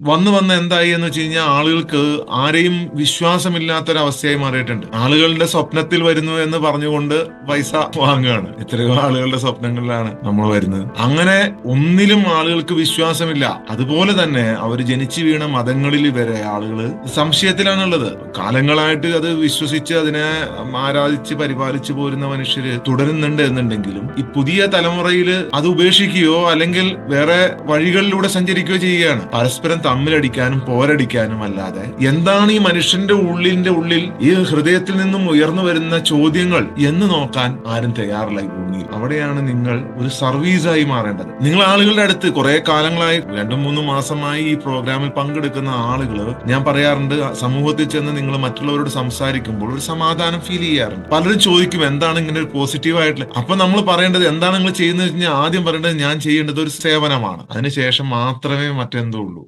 വന്ന് വന്ന് എന്തായി എന്ന് വെച്ച് കഴിഞ്ഞാൽ ആളുകൾക്ക് ആരെയും വിശ്വാസമില്ലാത്തൊരവസ്ഥയായി മാറിയിട്ടുണ്ട്. ആളുകളുടെ സ്വപ്നത്തിൽ വരുന്നു എന്ന് പറഞ്ഞുകൊണ്ട് പൈസ വാങ്ങുകയാണ്. എത്രയോ ആളുകളുടെ സ്വപ്നങ്ങളിലാണ് നമ്മൾ വരുന്നത്. അങ്ങനെ ഒന്നിലും ആളുകൾക്ക് വിശ്വാസമില്ല. അതുപോലെ തന്നെ അവർ ജനിച്ചു വീണ മതങ്ങളിൽ വരെ ആളുകൾ സംശയത്തിലാണുള്ളത്. കാലങ്ങളായിട്ട് അത് വിശ്വസിച്ച് അതിനെ ആരാധിച്ച് പരിപാലിച്ചു പോരുന്ന മനുഷ്യര് തുടരുന്നുണ്ട് എന്നുണ്ടെങ്കിലും ഈ പുതിയ തലമുറയിൽ അത് ഉപേക്ഷിക്കുകയോ അല്ലെങ്കിൽ വേറെ വഴികളിലൂടെ സഞ്ചരിക്കുകയോ ചെയ്യുകയാണ്. പരസ്പരം തമ്മിലടിക്കാനും പോരടിക്കാനും അല്ലാതെ എന്താണ് ഈ മനുഷ്യന്റെ ഉള്ളിൽ ഈ ഹൃദയത്തിൽ നിന്നും ഉയർന്നു വരുന്ന ചോദ്യങ്ങൾ എന്ന് നോക്കാൻ ആരും തയ്യാറില്ല ഈ ഭൂമിയിൽ. അവിടെയാണ് നിങ്ങൾ ഒരു സർവീസായി മാറേണ്ടത്. നിങ്ങൾ ആളുകളുടെ അടുത്ത് കുറെ കാലങ്ങളായി 2-3 മാസമായി ഈ പ്രോഗ്രാമിൽ പങ്കെടുക്കുന്ന ആളുകൾ, ഞാൻ പറയാറുണ്ട്, സമൂഹത്തിൽ ചെന്ന് നിങ്ങൾ മറ്റുള്ളവരോട് സംസാരിക്കുമ്പോൾ ഒരു സമാധാനം ഫീൽ ചെയ്യാറുണ്ട്. പലരും ചോദിക്കും എന്താണ് ഇങ്ങനെ ഒരു പോസിറ്റീവ് ആയിട്ടുള്ള. അപ്പൊ നമ്മൾ പറയേണ്ടത് എന്താണ് നിങ്ങൾ ചെയ്യുന്നത് വെച്ചാൽ ആദ്യം പറയേണ്ടത് ഞാൻ ചെയ്യേണ്ടത് ഒരു സേവനമാണ്. അതിനുശേഷം മാത്രമേ മറ്റെന്തോ ഉള്ളൂ.